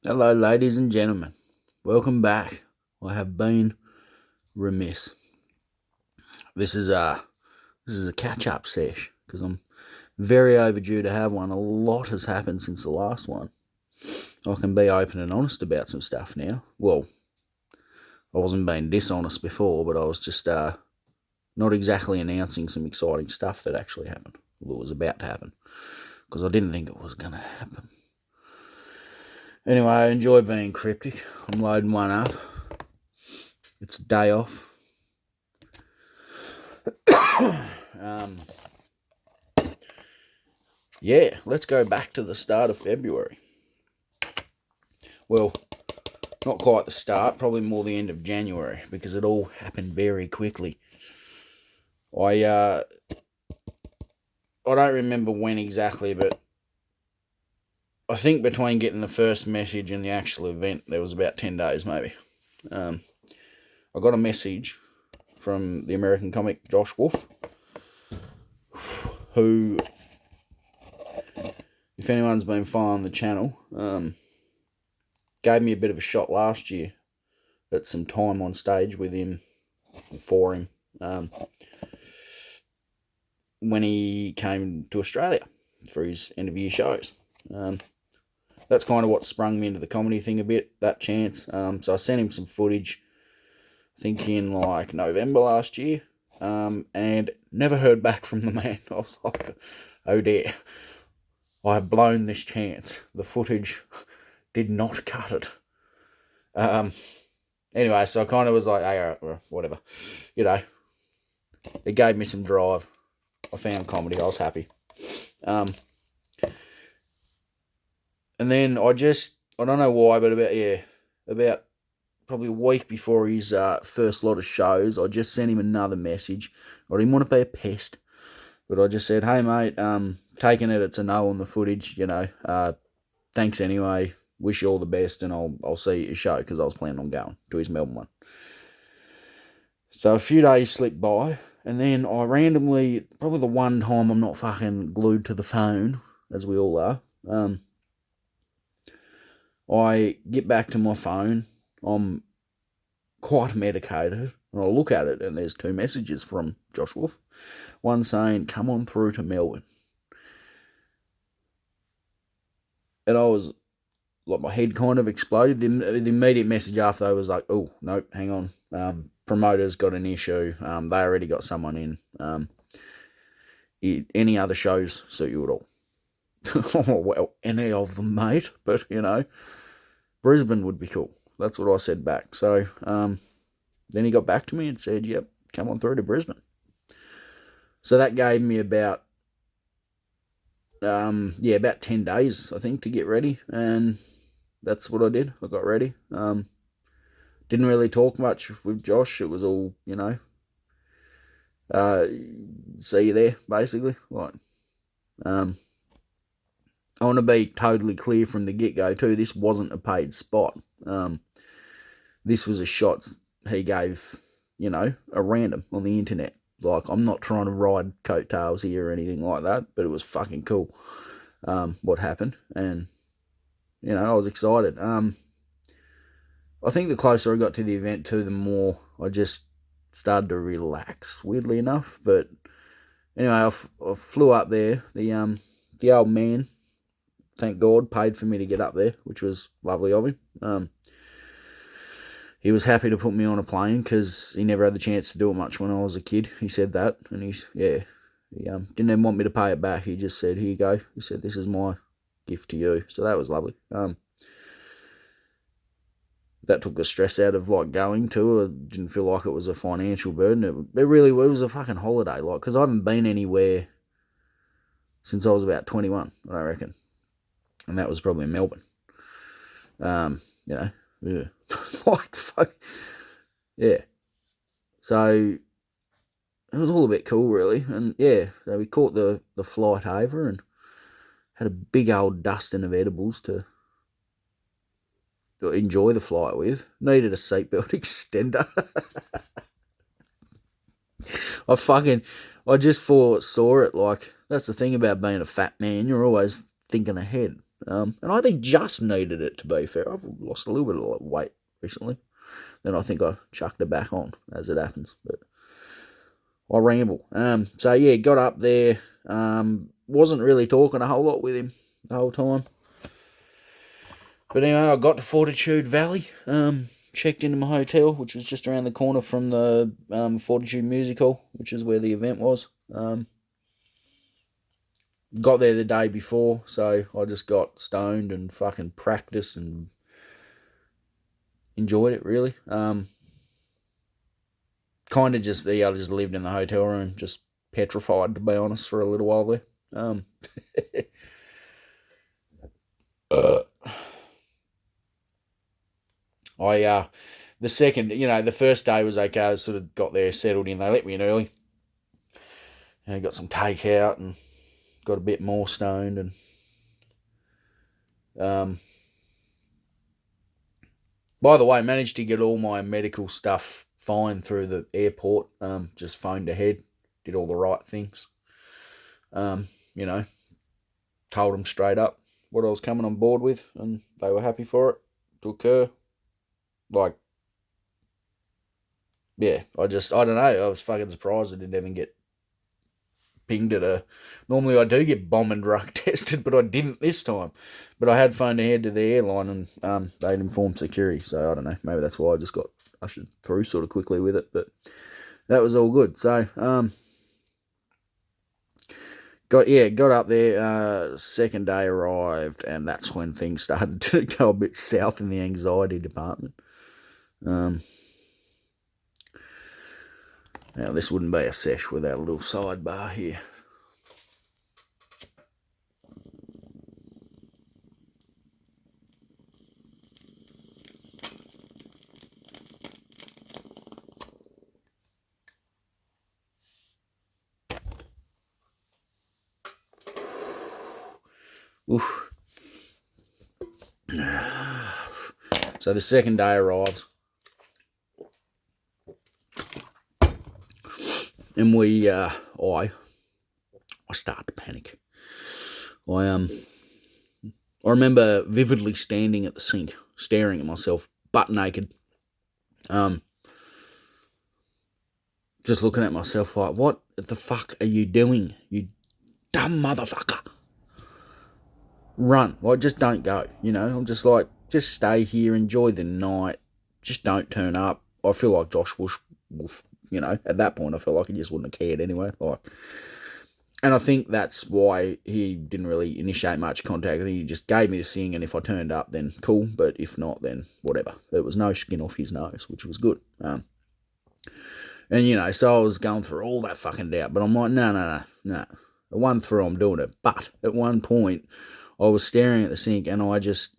Hello, ladies and gentlemen. Welcome back. I have been remiss. This is a catch-up sesh because I'm very overdue to have one. A lot has happened since the last one. I can be open and honest about some stuff now. Well, I wasn't being dishonest before, but I was just not exactly announcing some exciting stuff that actually happened. Well, it was about to happen because I didn't think it was going to happen. Anyway, I enjoy being cryptic. I'm loading one up. It's a day off. Let's go back to the start of February. Well, not quite the start, probably more the end of January, because it all happened very quickly. I don't remember when exactly, but I think between getting the first message and the actual event, there was about 10 days maybe. I got a message from the American comic Josh Wolf, who, if anyone's been following the channel, gave me a bit of a shot last year at some time on stage with him, for him, when he came to Australia for his end of year shows. That's kind of what sprung me into the comedy thing a bit, that chance. So I sent him some footage, I think in like November last year, and never heard back from the man. I was like, oh dear, I have blown this chance. The footage did not cut it. Anyway, so I kind of was like, hey, whatever. You know, it gave me some drive. I found comedy. I was happy. And then I don't know why, but about probably a week before his first lot of shows, I just sent him another message. I didn't want to be a pest, but I just said, hey mate, taking it, it's a no on the footage, thanks anyway, wish you all the best, and I'll see you at your show, because I was planning on going to his Melbourne one. So a few days slipped by, and then I randomly, probably the one time I'm not fucking glued to the phone, as we all are, I get back to my phone, I'm quite medicated, and I look at it, and there's two messages from Josh Wolf. One saying, come on through to Melbourne. And I was, like, my head kind of exploded. The immediate message after that was like, oh, nope, hang on. Promoter's got an issue. They already got someone in. Any other shows suit you at all? Well, any of them, mate. But, Brisbane would be cool. That's what I said back. So then he got back to me and said, yep, come on through to Brisbane. So that gave me about 10 days, I think, to get ready. And that's what I did. I got ready. Didn't really talk much with Josh. It was all, see you there, basically. Like, I want to be totally clear from the get-go too, this wasn't a paid spot. This was a shot he gave, a random on the internet. Like, I'm not trying to ride coattails here or anything like that, but it was fucking cool, what happened. And, I was excited. I think the closer I got to the event too, the more I just started to relax, weirdly enough. But anyway, I flew up there. The old man, thank God, paid for me to get up there, which was lovely of him. He was happy to put me on a plane because he never had the chance to do it much when I was a kid. He said that, and he didn't even want me to pay it back. He just said, here you go. He said, this is my gift to you. So that was lovely. That took the stress out of, like, going to. I didn't feel like it was a financial burden. It really was a fucking holiday, like, because I haven't been anywhere since I was about 21, I reckon. And that was probably in Melbourne. Yeah. Like, fuck. Yeah. So, it was all a bit cool, really. And, yeah, so we caught the flight over and had a big old dusting of edibles to enjoy the flight with. Needed a seatbelt extender. I just saw it, like, that's the thing about being a fat man. You're always thinking ahead. And I think just needed it, to be fair. I've lost a little bit of weight recently. Then I think I chucked it back on, as it happens. But I ramble. So, yeah, got up there. Wasn't really talking a whole lot with him the whole time. But anyway, I got to Fortitude Valley. Checked into my hotel, which was just around the corner from the Fortitude Music Hall, which is where the event was. Got there the day before, so I just got stoned and fucking practiced and enjoyed it, really. Kind of just, I just lived in the hotel room, just petrified, to be honest, for a little while there. The second, the first day was okay. I sort of got there, settled in. They let me in early. Got some takeout and got a bit more stoned, and by the way, managed to get all my medical stuff fine through the airport. Just phoned ahead, did all the right things. Told them straight up what I was coming on board with, and they were happy for it to occur. I don't know, I was fucking surprised I didn't even get pinged normally I do get bomb and drug tested, but I didn't this time. But I had phoned ahead to the airline, and they'd informed security, so I don't know, maybe that's why I just got ushered through sort of quickly with it, but that was all good. So, got up there, second day arrived, and that's when things started to go a bit south in the anxiety department. Now, this wouldn't be a sesh without a little sidebar here. Oof. So the second day arrived, and I start to panic. I remember vividly standing at the sink, staring at myself, butt naked, just looking at myself like, what the fuck are you doing, you dumb motherfucker? Run, just don't go, I'm just like, just stay here, enjoy the night, just don't turn up. I feel like Josh Wolf, at that point I felt like he just wouldn't have cared anyway, and I think that's why he didn't really initiate much contact. I think he just gave me the thing, and if I turned up, then cool, but if not, then whatever. There was no skin off his nose, which was good. And, so I was going through all that fucking doubt, but I'm like, no. At one through, I'm doing it. But at one point, I was staring at the sink, and I just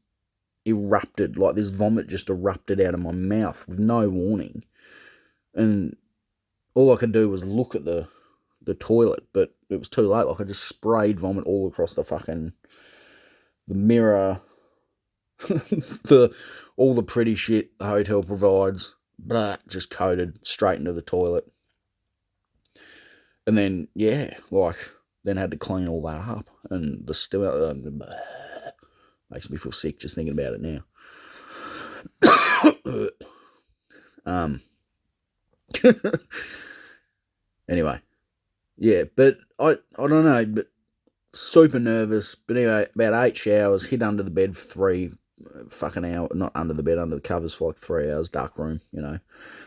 erupted, like this vomit just erupted out of my mouth with no warning. And all I could do was look at the toilet, but it was too late. I just sprayed vomit all across the mirror, all the pretty shit the hotel provides, just coated straight into the toilet. And then, then had to clean all that up, and the still makes me feel sick just thinking about it now. Anyway, but I don't know, but super nervous. But anyway, about 8 showers, hid under the bed for 3 fucking hours, not under the bed, under the covers for 3 hours, dark room,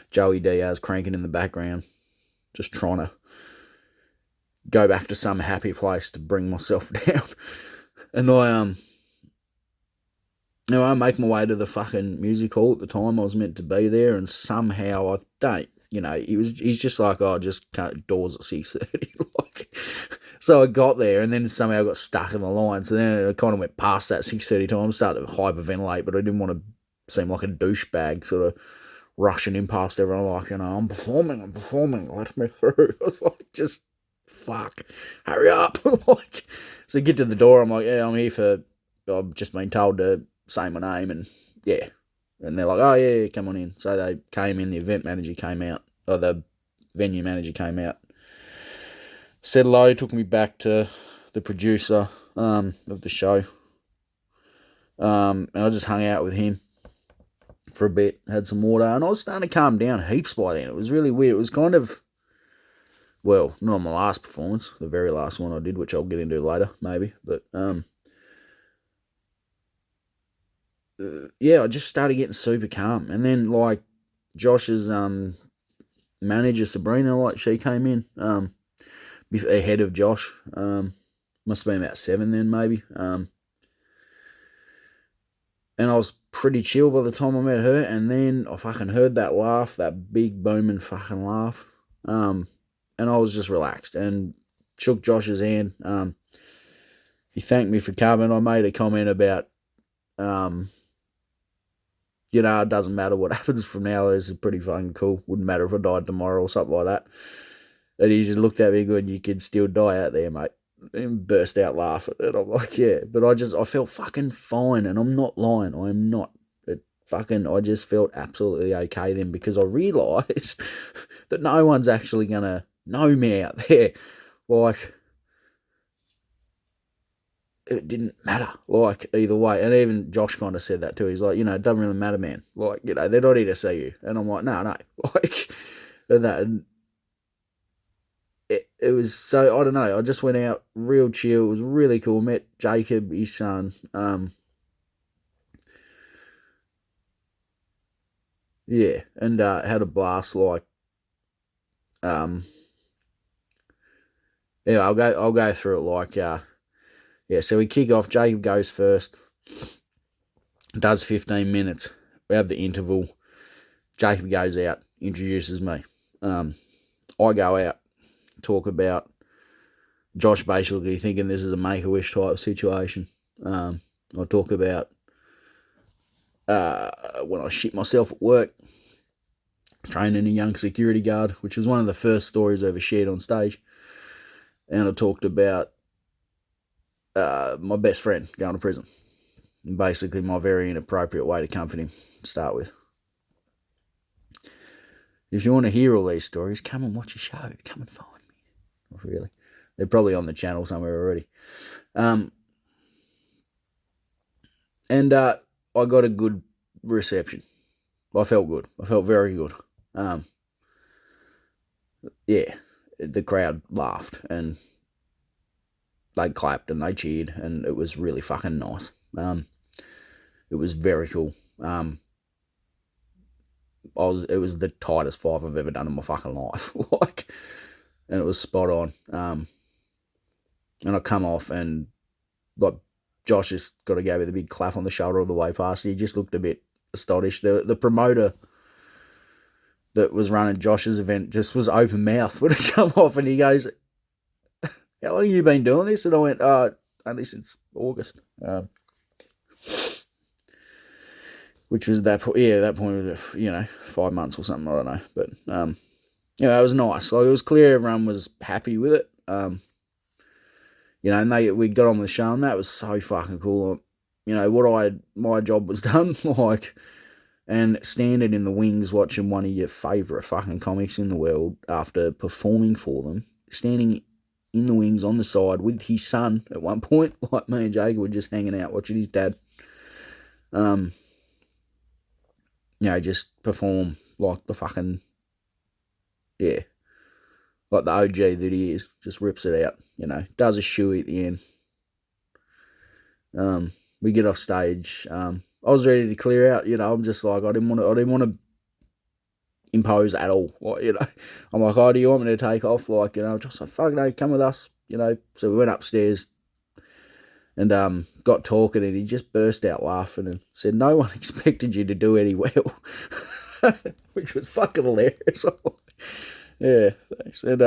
Joey Diaz cranking in the background, just trying to go back to some happy place to bring myself down. And I make my way to the fucking music hall at the time I was meant to be there, and somehow he's just like, just doors at 6:30. So I got there, and then somehow I got stuck in the line. So then I kind of went past that 6:30 time, started to hyperventilate, but I didn't want to seem like a douchebag, sort of rushing in past everyone like, I'm performing, let me through. I was like, just fuck, hurry up. So get to the door, I'm like, I'm here I've just been told to say my name, and and they're like, oh yeah, come on in. So they came in, the event manager came out, or the venue manager came out, said hello, took me back to the producer of the show, And I just hung out with him for a bit, had some water, and I was starting to calm down heaps by then. It was really weird. It was kind of, well, not on my last performance, the very last one I did, which I'll get into later, maybe. But, yeah, I just started getting super calm. And then, like, Josh's manager, Sabrina, like, she came in ahead of Josh. Must have been about 7 then, maybe. And I was pretty chill by the time I met her, and then I fucking heard that laugh, that big booming fucking laugh. And I was just relaxed and shook Josh's hand. He thanked me for coming. I made a comment about, it doesn't matter what happens from now. This is pretty fucking cool. Wouldn't matter if I died tomorrow or something like that. And he just looked at me going, you could still die out there, mate. And burst out laughing. And I'm like, yeah. But I felt fucking fine. And I'm not lying. I'm not. I just felt absolutely okay then, because I realised that no one's actually going to know me out there. Like, it didn't matter, like, either way. And even Josh kind of said that too. He's like, it doesn't really matter, man. Like, they're not here to see you. And I'm like, no. Like, and that, and it was, so, I don't know. I just went out real chill. It was really cool. Met Jacob, his son. Yeah, and had a blast. Like, yeah, I'll go through it. Like, yeah, so we kick off. Jacob goes first, does 15 minutes. We have the interval. Jacob goes out, introduces me. I go out, talk about Josh basically thinking this is a Make-A-Wish type situation. I talk about when I shit myself at work, training a young security guard, which was one of the first stories I ever shared on stage. And I talked about my best friend going to prison. And basically my very inappropriate way to comfort him to start with. If you want to hear all these stories, come and watch a show. Come and find me. Not really. They're probably on the channel somewhere already. And I got a good reception. I felt good. I felt very good. Yeah, the crowd laughed and they clapped and they cheered, and it was really fucking nice. It was very cool. It was the tightest 5 I've ever done in my fucking life. Like, and it was spot on. And I come off and, like, Josh just got to go with a big clap on the shoulder all the way past. He just looked a bit astonished. The promoter that was running Josh's event just was open mouth when it come off, and he goes, how long have you been doing this? And I went, only since August. Which was that point, that point was, 5 months or something, I don't know. But, it was nice. Like, it was clear everyone was happy with it. And we got on with the show, and that was so fucking cool. My job was done, like, and standing in the wings watching one of your favourite fucking comics in the world after performing for them, standing in the wings on the side with his son at one point, like me and Jacob were just hanging out watching his dad, just perform like the fucking, like the OG that he is, just rips it out, does a shoey at the end. We get off stage. I was ready to clear out, I'm just like, I didn't want to impose at all. Like, I'm like, oh, do you want me to take off? Like, just like, fuck no, come with us, So we went upstairs and got talking, and he just burst out laughing and said, no one expected you to do any well. Which was fucking hilarious. Yeah, thanks. And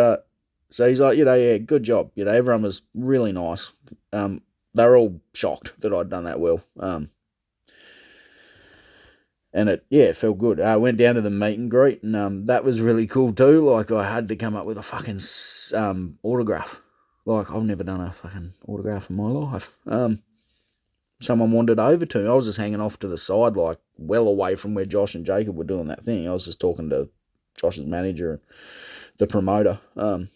so he's like, yeah, good job. Everyone was really nice. They were all shocked that I'd done that well. And it felt good. I went down to the meet and greet, and that was really cool too. Like, I had to come up with a fucking autograph. Like, I've never done a fucking autograph in my life. Someone wandered over to me. I was just hanging off to the side, like, well away from where Josh and Jacob were doing that thing. I was just talking to Josh's manager and the promoter. And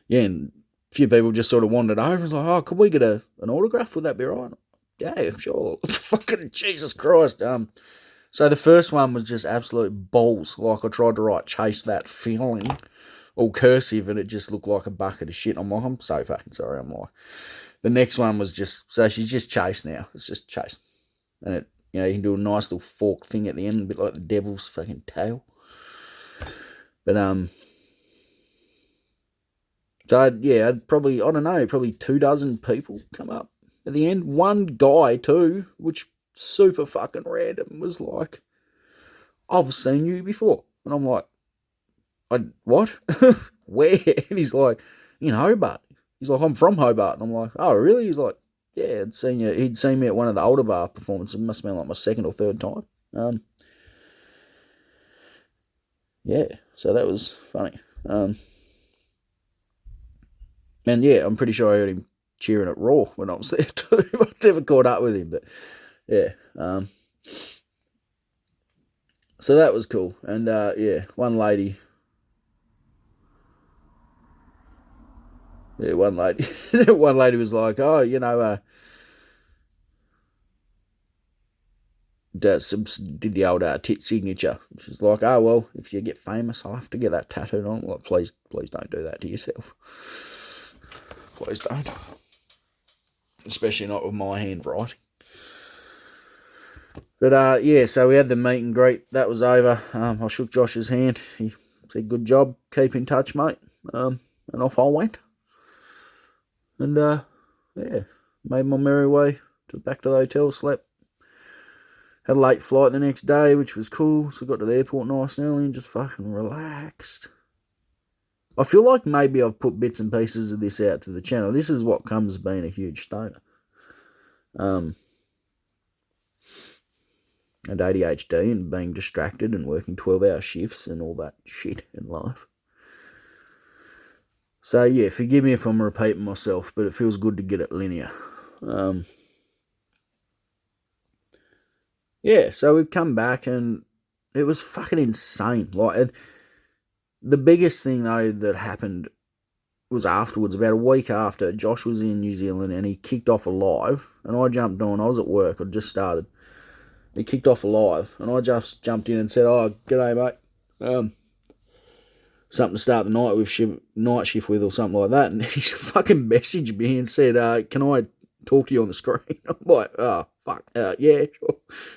a few people just sort of wandered over and was like, oh, could we get an autograph? Would that be right? yeah, sure. Fucking Jesus Christ. So the first one was just absolute balls. Like I tried to write chase that feeling, all cursive, and it just looked like a bucket of shit. I'm like, I'm so fucking sorry. I'm like, the next one was just, so she's just chase now. It's just chase. And it, you know, you can do a nice little fork thing at the end, a bit like the devil's fucking tail. But, so yeah, I'd probably, I don't know, probably 24 people come up at the end. One guy too, which super fucking random, was like, I've seen you before. And I'm like, what? Where? And he's like, in Hobart. He's like, I'm from Hobart. And I'm like, oh, really? He's like, yeah, I'd seen you. He'd seen me at one of the older bar performances. It must have been like my second or third time. Yeah, so that was funny. And yeah, I'm pretty sure I heard him cheering at Raw when I was there too. I never caught up with him, but yeah. So that was cool. And yeah, one lady. Yeah, one lady. One lady was like, "Oh, you know, did the old tit signature." She's like, "Oh well, if you get famous, I'll have to get that tattooed on." Like, please don't do that to yourself. Please don't. Especially not with my handwriting. But yeah, so we had the meet and greet. That was over. I shook Josh's hand. He said, "Good job. Keep in touch, mate." And off I went. And yeah, made my merry way back to the hotel. Slept. Had a late flight the next day, which was cool. So got to the airport nice and early and just fucking relaxed. I feel like maybe I've put bits and pieces of this out to the channel. This is what comes being a huge stoner. And ADHD and being distracted and working 12-hour shifts and all that shit in life. So yeah, forgive me if I'm repeating myself, but it feels good to get it linear. Yeah, so we've come back and it was fucking insane. Like, the biggest thing though that happened was afterwards, about a week after. Josh was in New Zealand and he kicked off a live, and I jumped on. I was at work, I'd just started. He kicked off a live, and I just jumped in and said, "Oh, g'day, mate. Something to start the night shift with or something like that." And he fucking messaged me and said, "Can I talk to you on the screen?" I'm like, "Oh, fuck, yeah,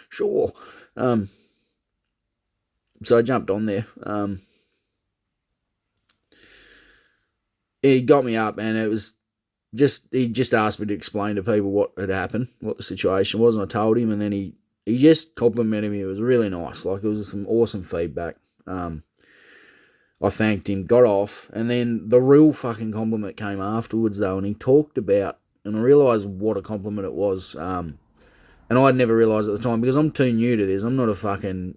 sure." So I jumped on there. He got me up, and it was he just asked me to explain to people what had happened, what the situation was, and I told him, and then he just complimented me. It was really nice. Like, it was some awesome feedback. I thanked him, got off, and then the real fucking compliment came afterwards, though, and he talked about, and I realised what a compliment it was, and I'd never realised at the time, because I'm too new to this. I'm not a fucking,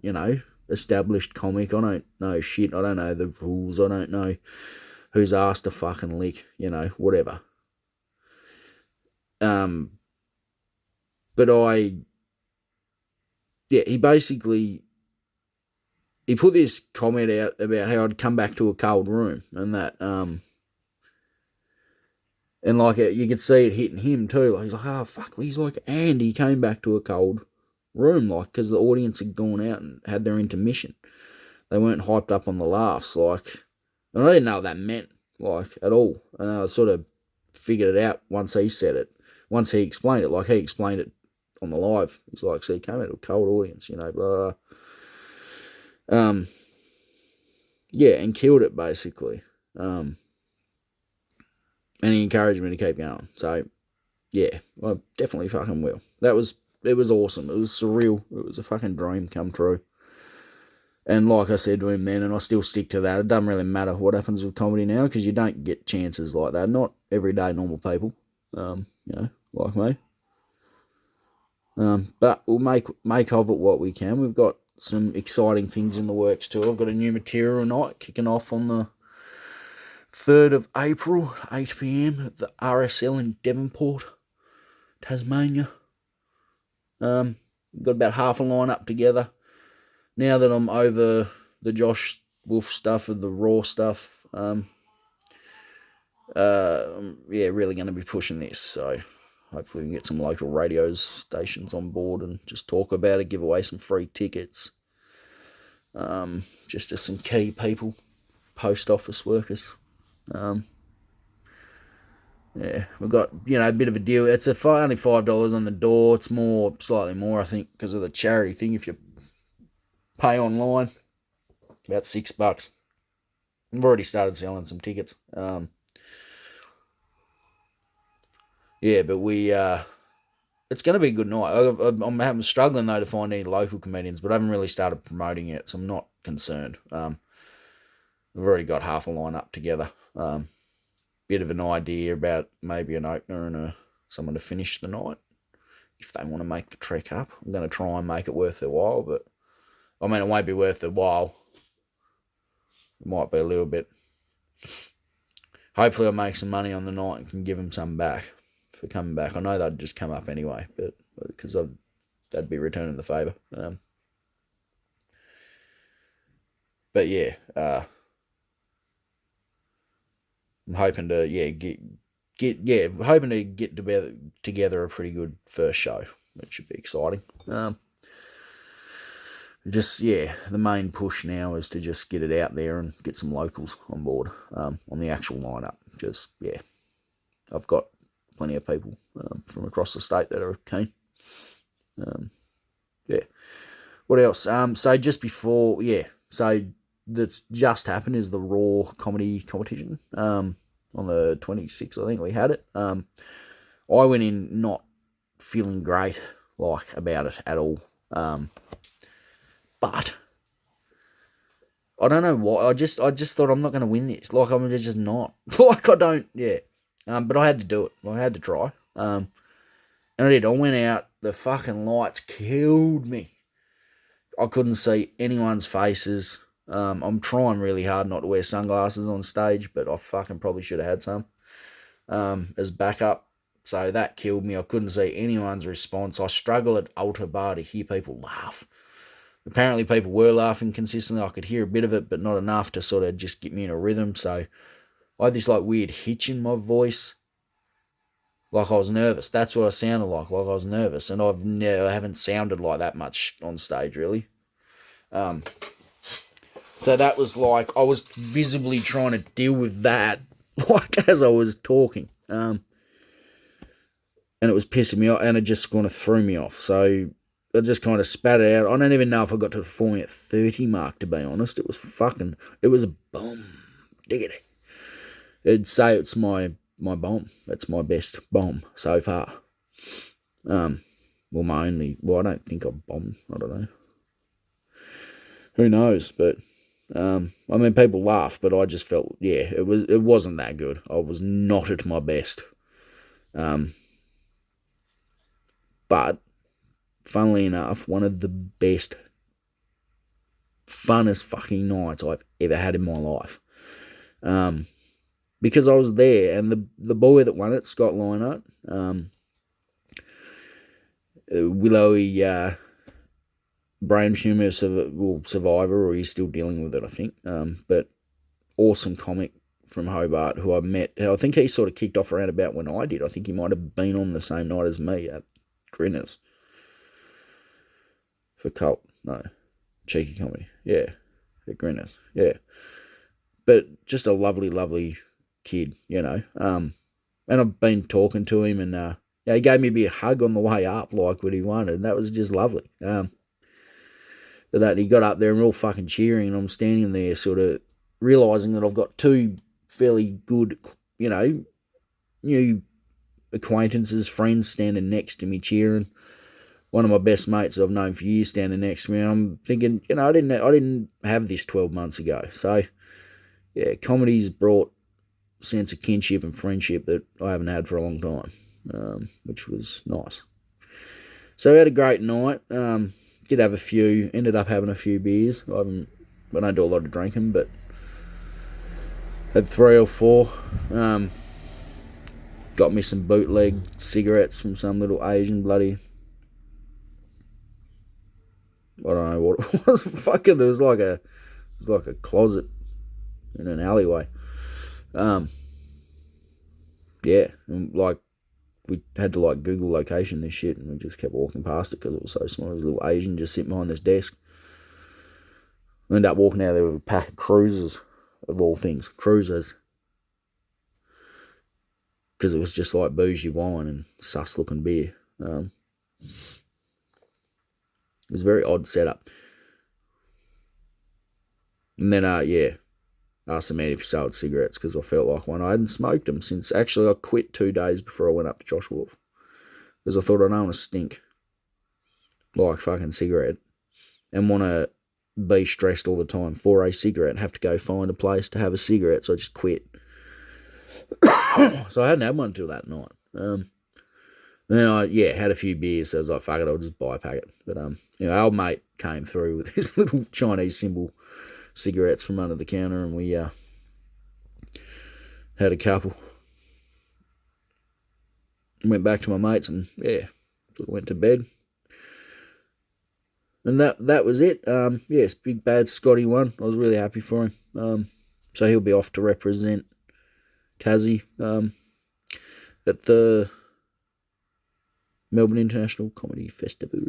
established comic. I don't know shit. I don't know the rules. I don't know who's asked to fucking lick, whatever. But he put this comment out about how I'd come back to a cold room, and that, and like, you could see it hitting him too. Like, he's like, "Oh fuck," he's like, and he came back to a cold room, like, because the audience had gone out and had their intermission. They weren't hyped up on the laughs, like, and I didn't know what that meant, like, at all. And I sort of figured it out once he said it, once he explained it. Like, he explained it on the live. He's like, "So he came out to a cold audience, blah, blah." Yeah, and killed it, basically. And he encouraged me to keep going. So, yeah, I definitely fucking will. It was awesome. It was surreal. It was a fucking dream come true. And like I said to him then, and I still stick to that, it doesn't really matter what happens with comedy now, because you don't get chances like that. Not everyday normal people, like me. But we'll make of it what we can. We've got some exciting things in the works too. I've got a new material night kicking off on the 3rd of April, 8 p.m. at the RSL in Devonport, Tasmania. Got about half a line up together. Now that I'm over the Josh Wolf stuff and the Raw stuff, yeah, really going to be pushing this. So hopefully we can get some local radio stations on board and just talk about it, give away some free tickets, just to some key people, post office workers. Yeah, we've got, a bit of a deal. It's only $5 on the door. It's slightly more, I think, because of the charity thing. If you pay online, about $6. We've already started selling some tickets. Yeah, but it's going to be a good night. I'm struggling, though, to find any local comedians, but I haven't really started promoting it, so I'm not concerned. We've already got half a lineup together. Bit of an idea about maybe an opener and someone to finish the night if they want to make the trek up. I'm going to try and make it worth their while, but it won't be worth their while. It might be a little bit. Hopefully I'll make some money on the night and can give them some back for coming back. I know they'd just come up anyway, but because they'd be returning the favour. But yeah, I'm hoping to get together a pretty good first show. It should be exciting. The main push now is to just get it out there and get some locals on board on the actual lineup. I've got plenty of people from across the state that are keen. What else? So just before, so that's just happened is the Raw comedy competition. On the 26th, I think we had it. I went in not feeling great about it at all. But I don't know why. I just thought I'm not going to win this. I'm just not. I don't. Yeah. But I had to do it. I had to try. And I did. I went out. The fucking lights killed me. I couldn't see anyone's faces. I'm trying really hard not to wear sunglasses on stage, but I fucking probably should have had some as backup. So that killed me. I couldn't see anyone's response. I struggle at altar bar to hear people laugh. Apparently people were laughing consistently. I could hear a bit of it, but not enough to sort of just get me in a rhythm. So I had this weird hitch in my voice. I was nervous. That's what I sounded like I was nervous. And I haven't sounded like that much on stage, really. So that was I was visibly trying to deal with that, as I was talking. And it was pissing me off, and it just kind of threw me off. So I just kind of spat it out. I don't even know if I got to the 4-minute 30 mark, to be honest. It was a bomb. Diggity. It'd say it's my bomb. It's my best bomb so far. I don't think I bombed. I don't know. Who knows? But, people laugh, but I just felt, it wasn't that good. I was not at my best. But, funnily enough, one of the best, funnest fucking nights I've ever had in my life. Because I was there, and the boy that won it, Scott Leinart, willowy brain tumour survivor, or he's still dealing with it, I think. But awesome comic from Hobart who I met. I think he sort of kicked off around about when I did. I think he might have been on the same night as me at Grinners for cheeky comedy. Yeah, at Grinners. Yeah, but just a lovely, lovely kid, And I've been talking to him, and he gave me a big hug on the way up, what he wanted, and that was just lovely. That he got up there and we're all fucking cheering, and I'm standing there sort of realising that I've got two fairly good, new acquaintances, friends standing next to me cheering. One of my best mates I've known for years standing next to me. And I'm thinking, I didn't have this 12 months ago. So, yeah, comedy's brought a sense of kinship and friendship that I haven't had for a long time, which was nice. So we had a great night. Did have ended up having a few beers. I don't do a lot of drinking, but had 3 or 4. Got me some bootleg cigarettes from some little Asian bloody, I don't know what it was. Fucking, it was like a closet in an alleyway. Yeah, and we we had to like Google location this shit, and we just kept walking past it because it was so small. There was a little Asian just sitting behind this desk. We ended up walking out there with a pack of cruisers, of all things, cruisers, because it was just like bougie wine and sus looking beer. It was a very odd setup. And then asked the man if he sold cigarettes because I felt like one. I hadn't smoked them since, actually I quit 2 days before I went up to Josh Wolf, because I thought I don't want to stink like fucking cigarette and want to be stressed all the time for a cigarette and have to go find a place to have a cigarette, so I just quit. So I hadn't had one until that night. Then I had a few beers, so I was like, fuck it, I'll just buy a packet. But our old mate came through with his little Chinese symbol cigarettes from under the counter, and we had a couple. Went back to my mates and went to bed. And that was it. Yes, big bad Scotty won. I was really happy for him. So he'll be off to represent Tassie at the Melbourne International Comedy Festival,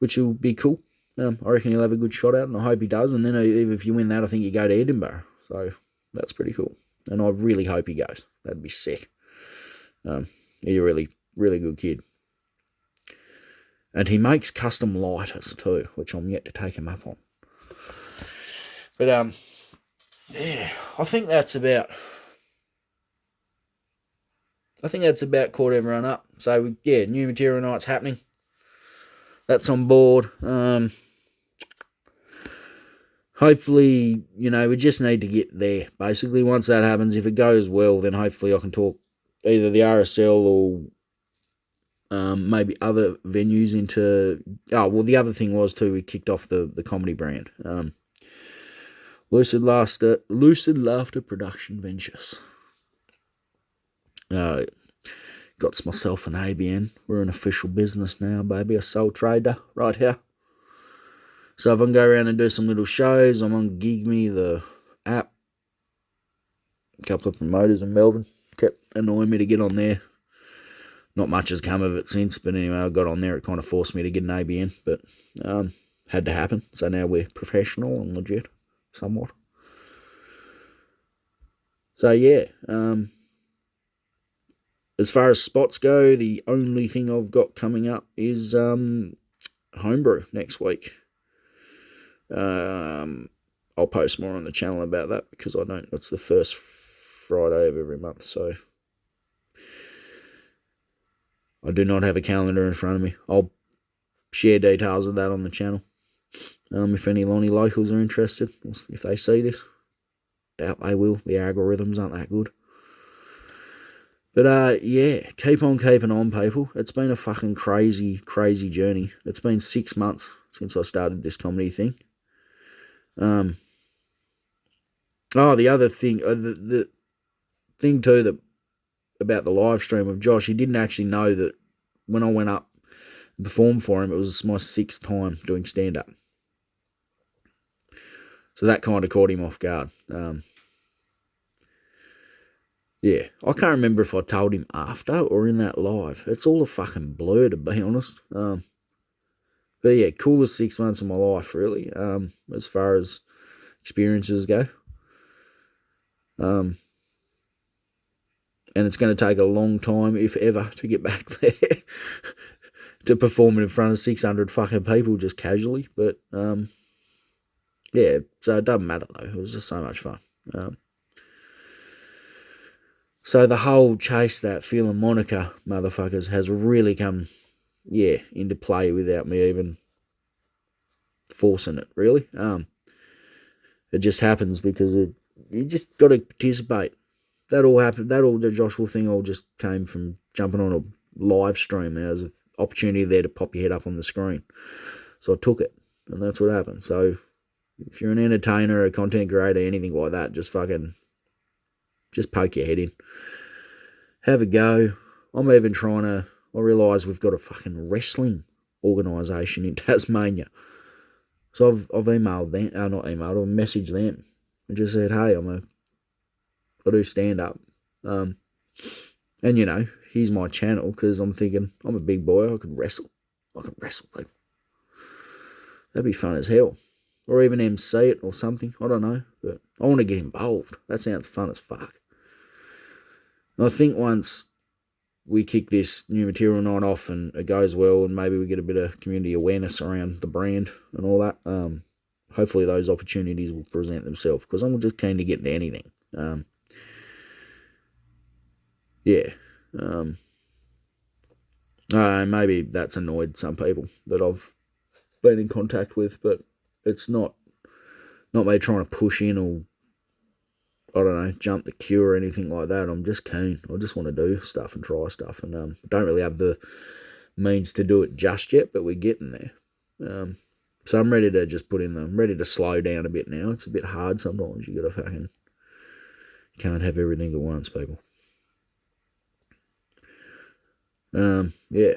which will be cool. I reckon he'll have a good shot at, and I hope he does. And then if you win that, I think you go to Edinburgh. So that's pretty cool. And I really hope he goes. That'd be sick. He's a really, really good kid. And he makes custom lighters too, which I'm yet to take him up on. But I think that's about caught everyone up. So new material night's happening. That's on board. Hopefully, we just need to get there. Basically, once that happens, if it goes well, then hopefully I can talk either the RSL or maybe other venues into... the other thing was too, we kicked off the comedy brand. Lucid Laughter Production Ventures. Got myself an ABN. We're an official business now, baby. A sole trader right here. So if I can go around and do some little shows, I'm on Gig Me, the app. A couple of promoters in Melbourne kept annoying me to get on there. Not much has come of it since, but anyway, I got on there. It kind of forced me to get an ABN, but had to happen. So now we're professional and legit, somewhat. So as far as spots go, the only thing I've got coming up is Homebrew next week. I'll post more on the channel about that because it's the first Friday of every month, so I do not have a calendar in front of me. I'll share details of that on the channel. If any Lonnie locals are interested, if they see this. Doubt they will. The algorithms aren't that good. But keep on keeping on, people. It's been a fucking crazy, crazy journey. It's been 6 months since I started this comedy thing. The other thing, the thing too about the live stream of Josh, he didn't actually know that when I went up and performed for him, it was my 6th time doing stand-up. So that kind of caught him off guard. I can't remember if I told him after or in that live. It's all a fucking blur, to be honest. But coolest 6 months of my life, really, as far as experiences go. And it's going to take a long time, if ever, to get back there to performing in front of 600 fucking people just casually. But, so it doesn't matter, though. It was just so much fun. So the whole chase that Philharmonica motherfuckers has really come, into play without me even forcing it, really. It just happens because you just got to participate. That all happened. The Josh Wolf thing all just came from jumping on a live stream. There was an opportunity there to pop your head up on the screen. So I took it, and that's what happened. So if you're an entertainer, a content creator, anything like that, just poke your head in. Have a go. I'm even I realise we've got a fucking wrestling organisation in Tasmania. So I've emailed them, not emailed, I've messaged them. And just said, hey, I do stand-up. And, here's my channel because I'm thinking I'm a big boy. I could wrestle. People. That'd be fun as hell. Or even MC it or something. I don't know. But I want to get involved. That sounds fun as fuck. And I think once we kick this new material night off and it goes well and maybe we get a bit of community awareness around the brand and all that, hopefully those opportunities will present themselves because I'm just keen to get into anything. Yeah. Maybe that's annoyed some people that I've been in contact with, but it's not me trying to push in or, I don't know, jump the queue or anything like that. I'm just keen. I just want to do stuff and try stuff, and don't really have the means to do it just yet, but we're getting there. So I'm ready to just I'm ready to slow down a bit now. It's a bit hard sometimes. You can't have everything at once, people. Yeah,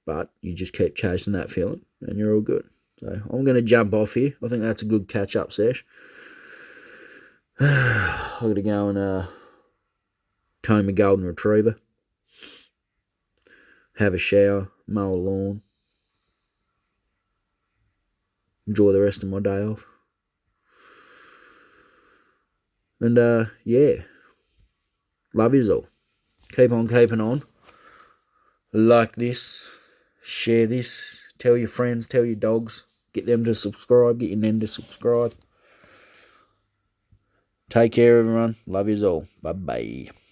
but you just keep chasing that feeling and you're all good. So I'm going to jump off here. I think that's a good catch-up sesh. I've got to go and comb a golden retriever, have a shower, mow a lawn, enjoy the rest of my day off. And, yeah, love yous all. Keep on keeping on. Like this, share this, tell your friends, tell your dogs, get them to subscribe, get your nan to subscribe. Take care, everyone. Love yous all. Bye-bye.